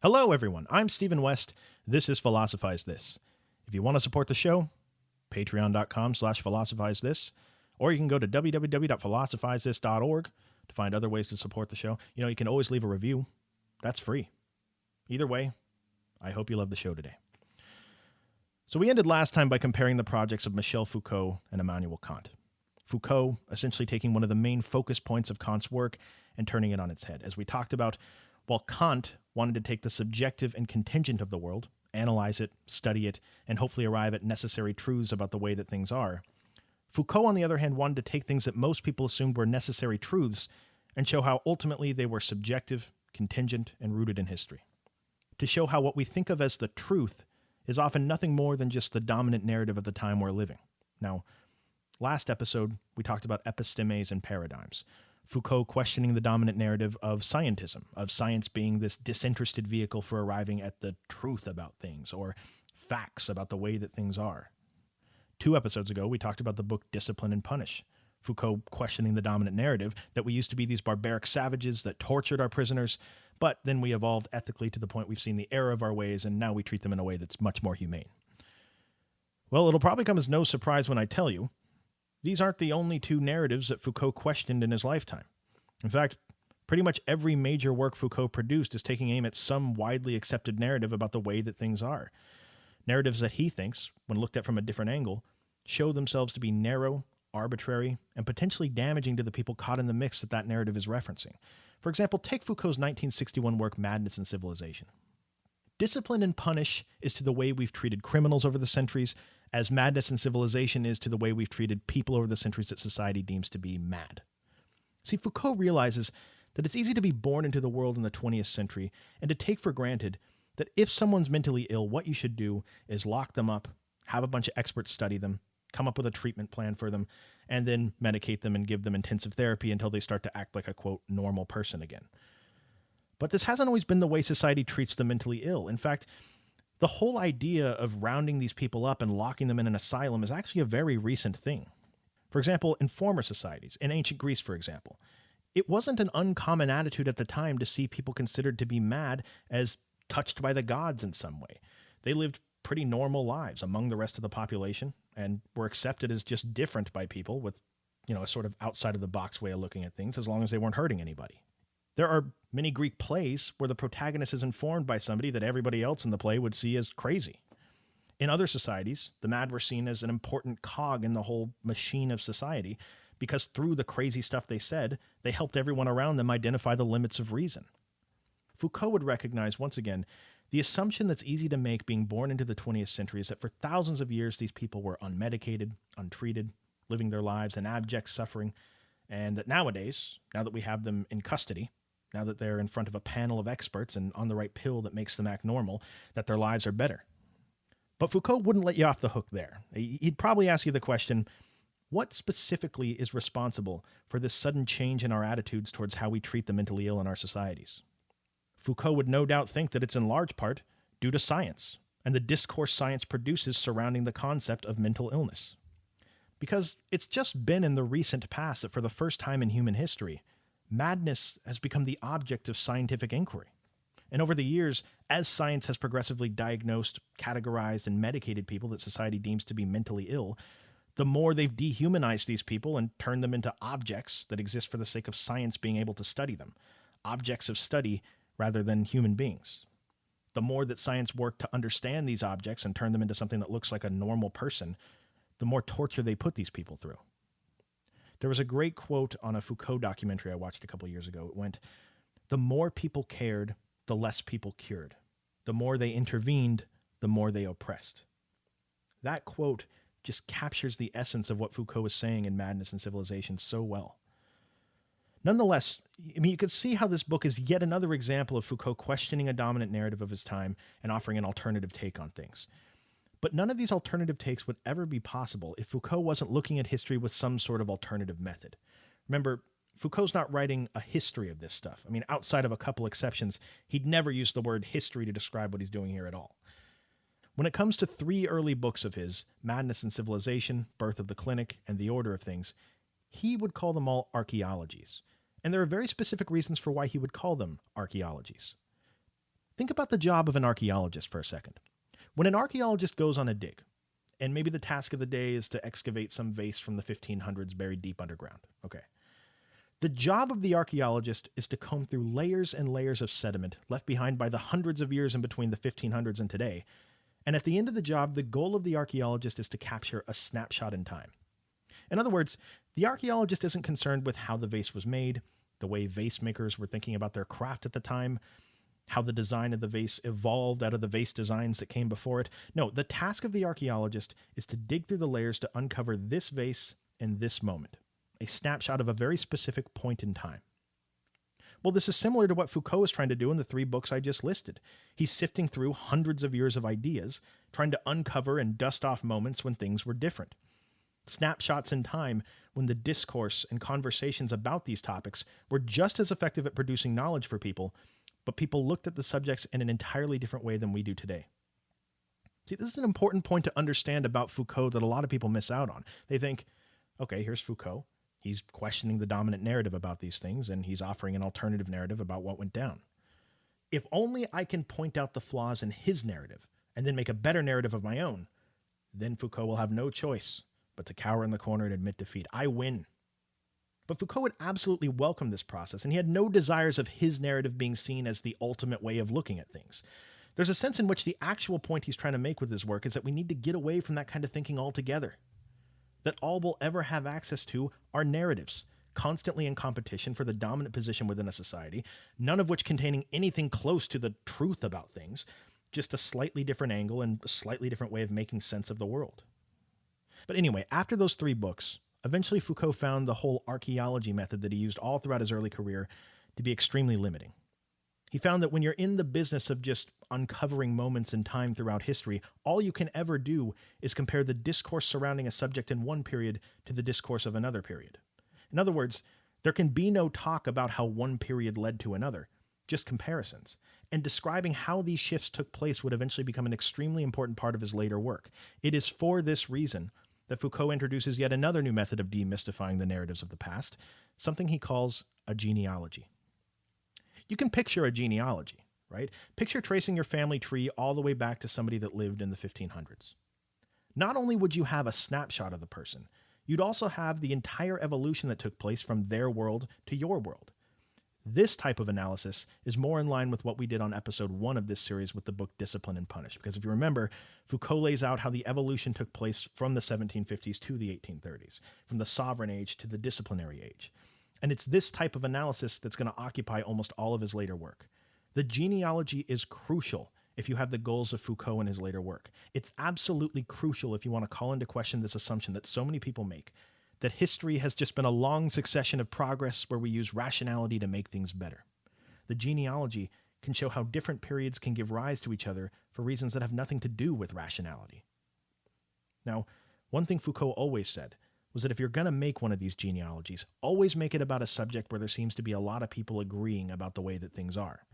Hello, everyone. I'm Stephen West. This is Philosophize This. If you want to support the show, patreon.com/philosophizethis, or you can go to www.philosophizethis.org to find other ways to support the show. You can always leave a review. That's free. Either way, I hope you love the show today. So we ended last time by comparing the projects of Michel Foucault and Immanuel Kant. Foucault essentially taking one of the main focus points of Kant's work and turning it on its head. As we talked about, while Kant wanted to take the subjective and contingent of the world, analyze it, study it, and hopefully arrive at necessary truths about the way that things are, Foucault, on the other hand, wanted to take things that most people assumed were necessary truths and show how ultimately they were subjective, contingent, and rooted in history. To show how what we think of as the truth is often nothing more than just the dominant narrative of the time we're living. Now, last episode, we talked about epistemes and paradigms. Foucault questioning the dominant narrative of scientism, of science being this disinterested vehicle for arriving at the truth about things, or facts about the way that things are. 2 episodes ago, we talked about the book Discipline and Punish. Foucault questioning the dominant narrative that we used to be these barbaric savages that tortured our prisoners, but then we evolved ethically to the point we've seen the error of our ways, and now we treat them in a way that's much more humane. Well, it'll probably come as no surprise when I tell you, these aren't the only 2 narratives that Foucault questioned in his lifetime. In fact, pretty much every major work Foucault produced is taking aim at some widely accepted narrative about the way that things are. Narratives that he thinks, when looked at from a different angle, show themselves to be narrow, arbitrary, and potentially damaging to the people caught in the mix that narrative is referencing. For example, take Foucault's 1961 work Madness and Civilization. Discipline and Punish is to the way we've treated criminals over the centuries, as Madness and Civilization is to the way we've treated people over the centuries that society deems to be mad. See, Foucault realizes that it's easy to be born into the world in the 20th century and to take for granted that if someone's mentally ill, what you should do is lock them up, have a bunch of experts study them, come up with a treatment plan for them, and then medicate them and give them intensive therapy until they start to act like a, quote, normal person again. But this hasn't always been the way society treats the mentally ill. In fact, the whole idea of rounding these people up and locking them in an asylum is actually a very recent thing. For example, in former societies, in ancient Greece, for example, it wasn't an uncommon attitude at the time to see people considered to be mad as touched by the gods in some way. They lived pretty normal lives among the rest of the population and were accepted as just different by people with, a sort of outside of the box way of looking at things, as long as they weren't hurting anybody. There are many Greek plays where the protagonist is informed by somebody that everybody else in the play would see as crazy. In other societies, the mad were seen as an important cog in the whole machine of society because through the crazy stuff they said, they helped everyone around them identify the limits of reason. Foucault would recognize, once again, the assumption that's easy to make being born into the 20th century is that for thousands of years these people were unmedicated, untreated, living their lives in abject suffering, and that nowadays, now that we have them in custody, now that they're in front of a panel of experts and on the right pill that makes them act normal, that their lives are better. But Foucault wouldn't let you off the hook there. He'd probably ask you the question, what specifically is responsible for this sudden change in our attitudes towards how we treat the mentally ill in our societies? Foucault would no doubt think that it's in large part due to science and the discourse science produces surrounding the concept of mental illness. Because it's just been in the recent past that for the first time in human history, madness has become the object of scientific inquiry. And over the years, as science has progressively diagnosed, categorized, and medicated people that society deems to be mentally ill, the more they've dehumanized these people and turned them into objects that exist for the sake of science being able to study them. Objects of study rather than human beings. The more that science worked to understand these objects and turn them into something that looks like a normal person, the more torture they put these people through. There was a great quote on a Foucault documentary I watched a couple years ago. It went, "The more people cared, the less people cured. The more they intervened, the more they oppressed." That quote just captures the essence of what Foucault was saying in Madness and Civilization so well. Nonetheless, you could see how this book is yet another example of Foucault questioning a dominant narrative of his time and offering an alternative take on things. But none of these alternative takes would ever be possible if Foucault wasn't looking at history with some sort of alternative method. Remember, Foucault's not writing a history of this stuff. Outside of a couple exceptions, he'd never use the word history to describe what he's doing here at all. When it comes to 3 early books of his, Madness and Civilization, Birth of the Clinic, and The Order of Things, he would call them all archaeologies. And there are very specific reasons for why he would call them archaeologies. Think about the job of an archaeologist for a second. When an archaeologist goes on a dig, and maybe the task of the day is to excavate some vase from the 1500s buried deep underground. Okay. The job of the archaeologist is to comb through layers and layers of sediment left behind by the hundreds of years in between the 1500s and today. And at the end of the job, the goal of the archaeologist is to capture a snapshot in time. In other words, the archaeologist isn't concerned with how the vase was made, the way vase makers were thinking about their craft at the time, how the design of the vase evolved out of the vase designs that came before it. No, the task of the archaeologist is to dig through the layers to uncover this vase in this moment, a snapshot of a very specific point in time. Well, this is similar to what Foucault is trying to do in the 3 books I just listed. He's sifting through hundreds of years of ideas, trying to uncover and dust off moments when things were different. Snapshots in time when the discourse and conversations about these topics were just as effective at producing knowledge for people, but people looked at the subjects in an entirely different way than we do today. See, this is an important point to understand about Foucault that a lot of people miss out on. They think, okay, here's Foucault. He's questioning the dominant narrative about these things, and he's offering an alternative narrative about what went down. If only I can point out the flaws in his narrative and then make a better narrative of my own, then Foucault will have no choice but to cower in the corner and admit defeat. I win. But Foucault would absolutely welcome this process, and he had no desires of his narrative being seen as the ultimate way of looking at things. There's a sense in which the actual point he's trying to make with his work is that we need to get away from that kind of thinking altogether. That all we'll ever have access to are narratives, constantly in competition for the dominant position within a society, none of which containing anything close to the truth about things, just a slightly different angle and a slightly different way of making sense of the world. But anyway, after those 3 books, eventually Foucault found the whole archaeology method that he used all throughout his early career to be extremely limiting. He found that when you're in the business of just uncovering moments in time throughout history, all you can ever do is compare the discourse surrounding a subject in one period to the discourse of another period. In other words, there can be no talk about how one period led to another, just comparisons. And describing how these shifts took place would eventually become an extremely important part of his later work. It is for this reason that Foucault introduces yet another new method of demystifying the narratives of the past, something he calls a genealogy. You can picture a genealogy, right? Picture tracing your family tree all the way back to somebody that lived in the 1500s. Not only would you have a snapshot of the person, you'd also have the entire evolution that took place from their world to your world. This type of analysis is more in line with what we did on episode 1 of this series with the book Discipline and Punish. Because if you remember, Foucault lays out how the evolution took place from the 1750s to the 1830s, from the sovereign age to the disciplinary age. And it's this type of analysis that's going to occupy almost all of his later work. The genealogy is crucial if you have the goals of Foucault in his later work. It's absolutely crucial if you want to call into question this assumption that so many people make, that history has just been a long succession of progress where we use rationality to make things better. The genealogy can show how different periods can give rise to each other for reasons that have nothing to do with rationality. Now, one thing Foucault always said was that if you're going to make one of these genealogies, always make it about a subject where there seems to be a lot of people agreeing about the way that things are.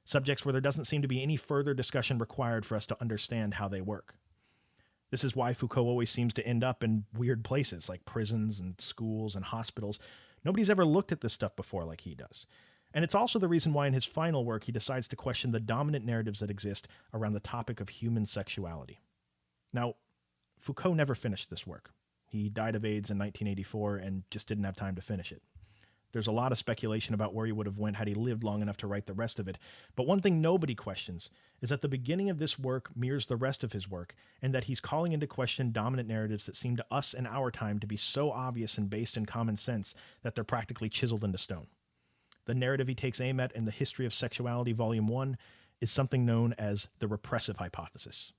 Subjects where there doesn't seem to be any further discussion required for us to understand how they work. This is why Foucault always seems to end up in weird places like prisons and schools and hospitals. Nobody's ever looked at this stuff before like he does. And it's also the reason why in his final work he decides to question the dominant narratives that exist around the topic of human sexuality. Now, Foucault never finished this work. He died of AIDS in 1984 and just didn't have time to finish it. There's a lot of speculation about where he would have went had he lived long enough to write the rest of it. But one thing nobody questions is that the beginning of this work mirrors the rest of his work, and that he's calling into question dominant narratives that seem to us in our time to be so obvious and based in common sense that they're practically chiseled into stone. The narrative he takes aim at in The History of Sexuality, Volume 1, is something known as the Repressive Hypothesis.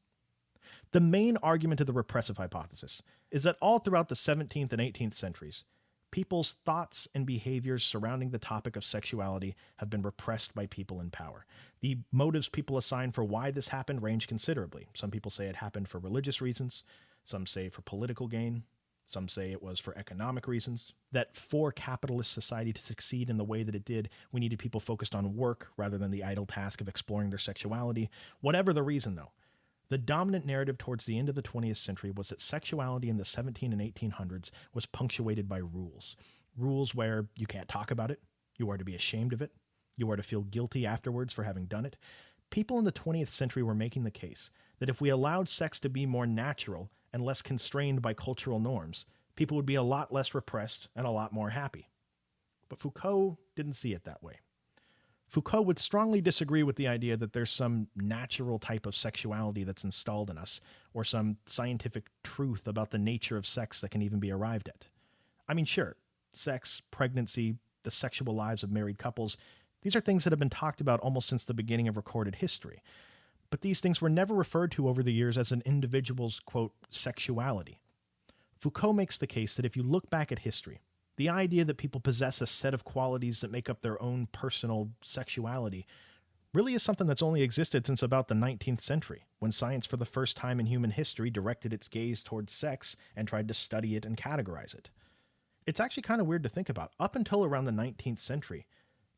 The main argument of the Repressive Hypothesis is that all throughout the 17th and 18th centuries, people's thoughts and behaviors surrounding the topic of sexuality have been repressed by people in power. The motives people assign for why this happened range considerably. Some people say it happened for religious reasons. Some say for political gain. Some say it was for economic reasons. That for capitalist society to succeed in the way that it did, we needed people focused on work rather than the idle task of exploring their sexuality. Whatever the reason, though, the dominant narrative towards the end of the 20th century was that sexuality in the 17 and 1800s was punctuated by rules. Rules where you can't talk about it, you are to be ashamed of it, you are to feel guilty afterwards for having done it. People in the 20th century were making the case that if we allowed sex to be more natural and less constrained by cultural norms, people would be a lot less repressed and a lot more happy. But Foucault didn't see it that way. Foucault would strongly disagree with the idea that there's some natural type of sexuality that's installed in us, or some scientific truth about the nature of sex that can even be arrived at. I mean, sure, sex, pregnancy, the sexual lives of married couples, these are things that have been talked about almost since the beginning of recorded history. But these things were never referred to over the years as an individual's, quote, sexuality. Foucault makes the case that if you look back at history, the idea that people possess a set of qualities that make up their own personal sexuality really is something that's only existed since about the 19th century, when science for the first time in human history directed its gaze towards sex and tried to study it and categorize it. It's actually kind of weird to think about. Up until around the 19th century,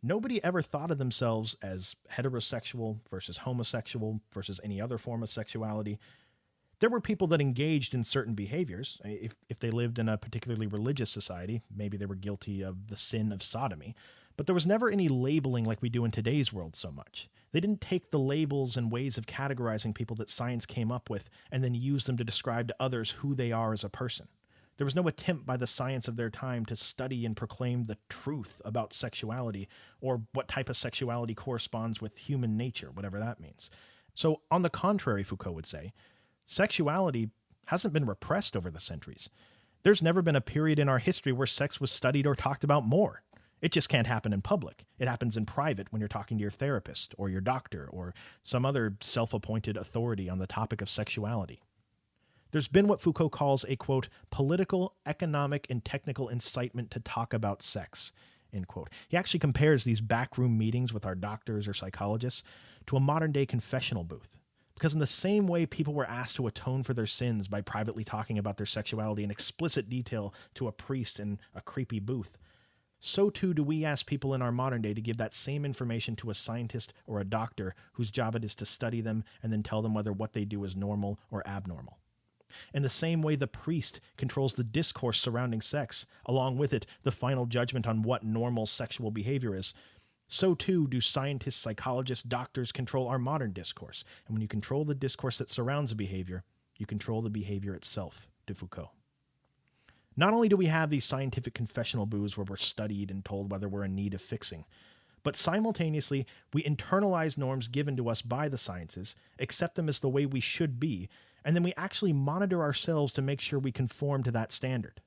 nobody ever thought of themselves as heterosexual versus homosexual versus any other form of sexuality. There were people that engaged in certain behaviors. If they lived in a particularly religious society, maybe they were guilty of the sin of sodomy. But there was never any labeling like we do in today's world so much. They didn't take the labels and ways of categorizing people that science came up with and then use them to describe to others who they are as a person. There was no attempt by the science of their time to study and proclaim the truth about sexuality, or what type of sexuality corresponds with human nature, whatever that means. So, on the contrary, Foucault would say, sexuality hasn't been repressed over the centuries. There's never been a period in our history where sex was studied or talked about more. It just can't happen in public. It happens in private when you're talking to your therapist or your doctor or some other self-appointed authority on the topic of sexuality. There's been what Foucault calls a, quote, political, economic, and technical incitement to talk about sex, end quote. He actually compares these backroom meetings with our doctors or psychologists to a modern-day confessional booth. Because in the same way people were asked to atone for their sins by privately talking about their sexuality in explicit detail to a priest in a creepy booth, so too do we ask people in our modern day to give that same information to a scientist or a doctor whose job it is to study them and then tell them whether what they do is normal or abnormal. In the same way the priest controls the discourse surrounding sex, along with it the final judgment on what normal sexual behavior is, so too do scientists, psychologists, doctors control our modern discourse. And when you control the discourse that surrounds a behavior, you control the behavior itself, to Foucault. Not only do we have these scientific confessional booths where we're studied and told whether we're in need of fixing, but simultaneously we internalize norms given to us by the sciences, accept them as the way we should be, and then we actually monitor ourselves to make sure we conform to that standard.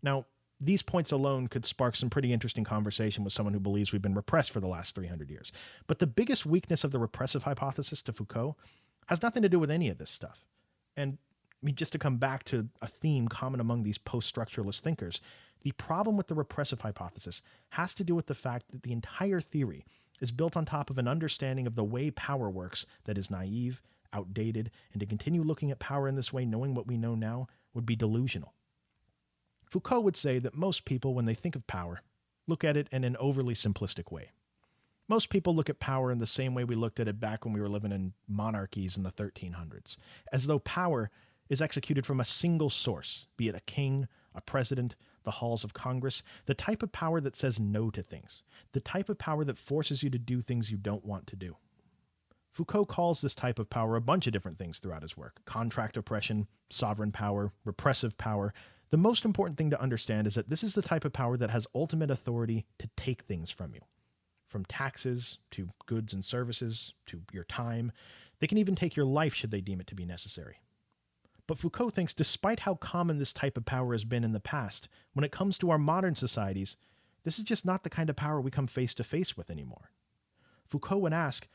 Now, these points alone could spark some pretty interesting conversation with someone who believes we've been repressed for the last 300 years. But the biggest weakness of the repressive hypothesis to Foucault has nothing to do with any of this stuff. And I mean, just to come back to a theme common among these post-structuralist thinkers, the problem with the repressive hypothesis has to do with the fact that the entire theory is built on top of an understanding of the way power works that is naive, outdated, and to continue looking at power in this way, knowing what we know now, would be delusional. Foucault would say that most people, when they think of power, look at it in an overly simplistic way. Most people look at power in the same way we looked at it back when we were living in monarchies in the 1300s, as though power is executed from a single source, be it a king, a president, the halls of Congress, the type of power that says no to things, the type of power that forces you to do things you don't want to do. Foucault calls this type of power a bunch of different things throughout his work: contract oppression, sovereign power, repressive power. The most important thing to understand is that this is the type of power that has ultimate authority to take things from you. From taxes, to goods and services, to your time. They can even take your life should they deem it to be necessary. But Foucault thinks despite how common this type of power has been in the past, when it comes to our modern societies, this is just not the kind of power we come face to face with anymore. Foucault would ask,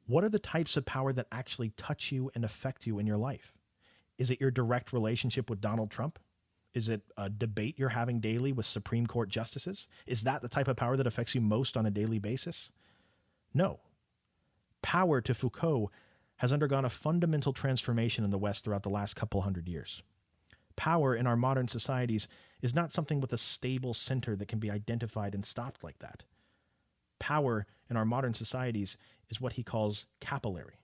what are the types of power that actually touch you and affect you in your life? Is it your direct relationship with Donald Trump? Is it a debate you're having daily with Supreme Court justices? Is that the type of power that affects you most on a daily basis? No. Power, to Foucault, has undergone a fundamental transformation in the West throughout the last couple hundred years. Power in our modern societies is not something with a stable center that can be identified and stopped like that. Power in our modern societies is what he calls capillary.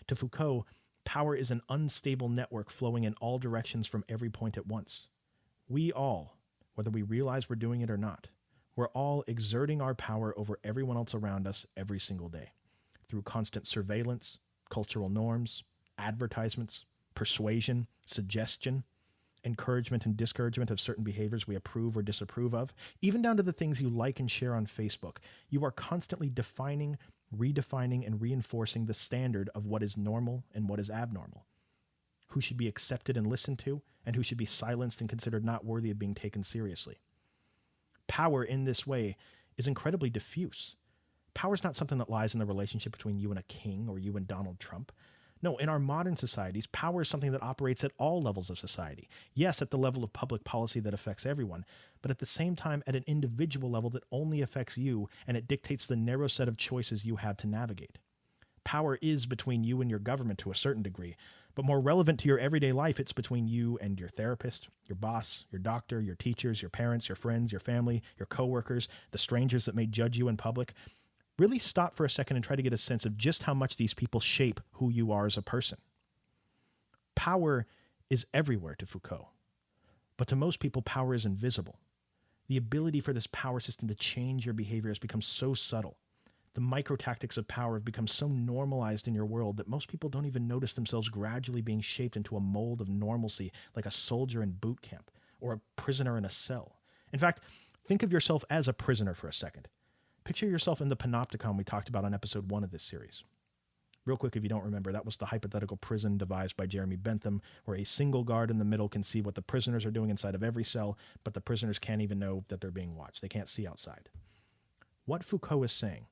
To Foucault, power is an unstable network flowing in all directions from every point at once. We all, whether we realize we're doing it or not, we're all exerting our power over everyone else around us every single day. through constant surveillance, cultural norms, advertisements, persuasion, suggestion, encouragement and discouragement of certain behaviors we approve or disapprove of, even down to the things you like and share on Facebook. You are constantly defining, redefining, and reinforcing the standard of what is normal and what is abnormal, who should be accepted and listened to, and who should be silenced and considered not worthy of being taken seriously. Power in this way is incredibly diffuse. Power is not something that lies in the relationship between you and a king or you and Donald Trump. No, in our modern societies, power is something that operates at all levels of society. Yes, at the level of public policy that affects everyone, but at the same time at an individual level that only affects you, and it dictates the narrow set of choices you have to navigate. Power is between you and your government to a certain degree, but more relevant to your everyday life, it's between you and your therapist, your boss, your doctor, your teachers, your parents, your friends, your family, your coworkers, the strangers that may judge you in public. Really stop for a second and try to get a sense of just how much these people shape who you are as a person. Power is everywhere to Foucault, but to most people, power is invisible. The ability for this power system to change your behavior has become so subtle. The micro-tactics of power have become so normalized in your world that most people don't even notice themselves gradually being shaped into a mold of normalcy, like a soldier in boot camp or a prisoner in a cell. In fact, think of yourself as a prisoner for a second. Picture yourself in the panopticon we talked about on episode 1 of this series. Real quick, if you don't remember, that was the hypothetical prison devised by Jeremy Bentham, where a single guard in the middle can see what the prisoners are doing inside of every cell, but the prisoners can't even know that they're being watched. They can't see outside. What Foucault is saying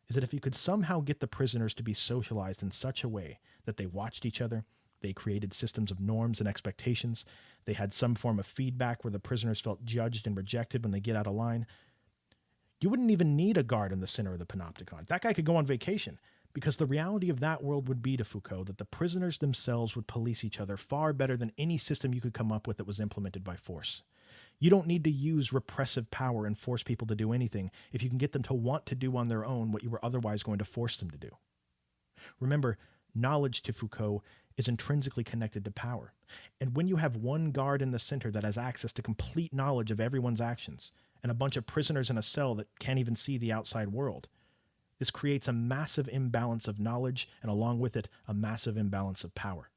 is that if you could somehow get the prisoners to be socialized in such a way that they watched each other, they created systems of norms and expectations, they had some form of feedback where the prisoners felt judged and rejected when they get out of line, you wouldn't even need a guard in the center of the panopticon. That guy could go on vacation, because the reality of that world would be to Foucault that the prisoners themselves would police each other far better than any system you could come up with that was implemented by force. You don't need to use repressive power and force people to do anything if you can get them to want to do on their own what you were otherwise going to force them to do. Remember, knowledge to Foucault is intrinsically connected to power. And when you have one guard in the center that has access to complete knowledge of everyone's actions, and a bunch of prisoners in a cell that can't even see the outside world, this creates a massive imbalance of knowledge, and along with it, a massive imbalance of power.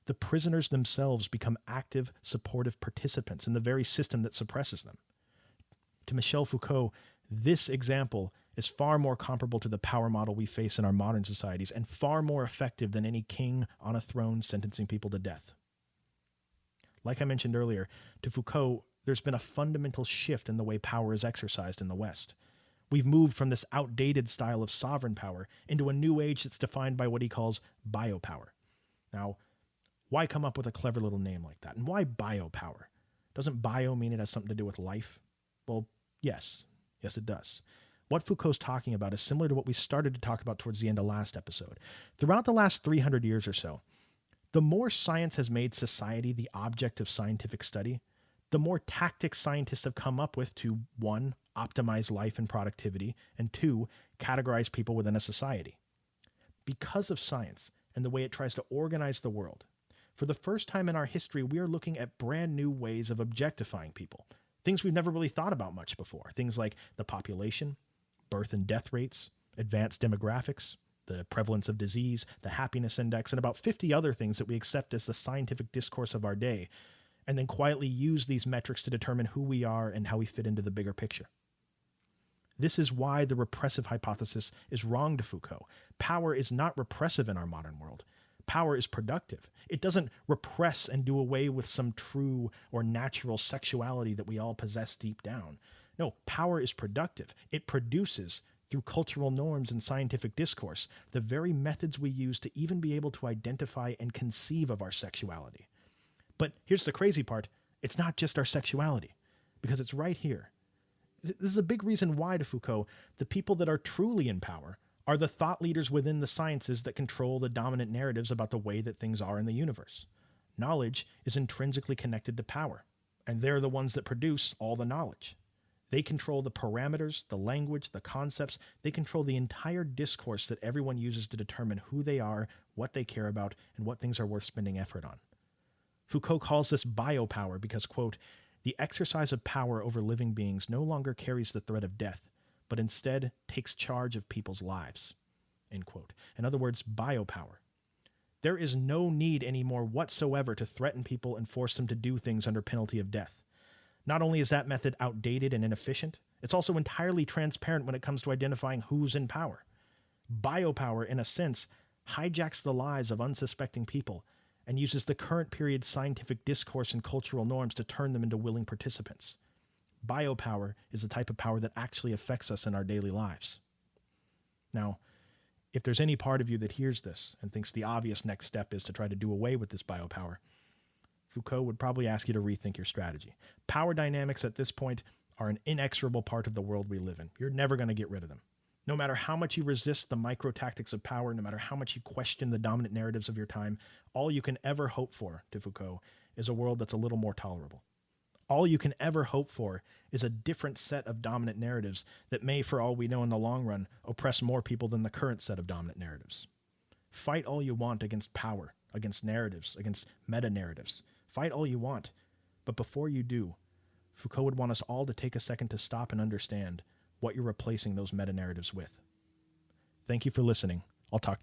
The prisoners themselves become active, supportive participants in the very system that suppresses them. To Michel Foucault, this example is far more comparable to the power model we face in our modern societies, and far more effective than any king on a throne sentencing people to death. Like I mentioned earlier, to Foucault, there's been a fundamental shift in the way power is exercised in the West. We've moved from this outdated style of sovereign power into a new age that's defined by what he calls biopower. Now, why come up with a clever little name like that? And why biopower? Doesn't bio mean it has something to do with life? Well, yes. Yes, it does. What Foucault's talking about is similar to what we started to talk about towards the end of last episode. Throughout the last 300 years or so, the more science has made society the object of scientific study, the more tactics scientists have come up with to, 1, optimize life and productivity, and 2, categorize people within a society. Because of science and the way it tries to organize the world, for the first time in our history, we are looking at brand new ways of objectifying people. Things we've never really thought about much before. Things like the population, birth and death rates, advanced demographics, the prevalence of disease, the happiness index, and about 50 other things that we accept as the scientific discourse of our day, and then quietly use these metrics to determine who we are and how we fit into the bigger picture. This is why the repressive hypothesis is wrong to Foucault. Power is not repressive in our modern world. Power is productive. It doesn't repress and do away with some true or natural sexuality that we all possess deep down. No, power is productive. It produces, through cultural norms and scientific discourse, the very methods we use to even be able to identify and conceive of our sexuality. But here's the crazy part. It's not just our sexuality, because it's right here. This is a big reason why, to Foucault, the people that are truly in power are the thought leaders within the sciences that control the dominant narratives about the way that things are in the universe. Knowledge is intrinsically connected to power, and they're the ones that produce all the knowledge. They control the parameters, the language, the concepts. They control the entire discourse that everyone uses to determine who they are, what they care about, and what things are worth spending effort on. Foucault calls this biopower because, quote, the exercise of power over living beings no longer carries the threat of death, but instead takes charge of people's lives. end quote. In other words, biopower. There is no need anymore whatsoever to threaten people and force them to do things under penalty of death. Not only is that method outdated and inefficient, it's also entirely transparent when it comes to identifying who's in power. Biopower, in a sense, hijacks the lives of unsuspecting people and uses the current period's scientific discourse and cultural norms to turn them into willing participants. Biopower is the type of power that actually affects us in our daily lives. Now, if there's any part of you that hears this and thinks the obvious next step is to try to do away with this biopower, Foucault would probably ask you to rethink your strategy. Power dynamics at this point are an inexorable part of the world we live in. You're never going to get rid of them. No matter how much you resist the micro-tactics of power, no matter how much you question the dominant narratives of your time, all you can ever hope for, to Foucault, is a world that's a little more tolerable. All you can ever hope for is a different set of dominant narratives that may, for all we know in the long run, oppress more people than the current set of dominant narratives. Fight all you want against power, against narratives, against meta-narratives. Fight all you want, but before you do, Foucault would want us all to take a second to stop and understand what you're replacing those meta-narratives with. Thank you for listening. I'll talk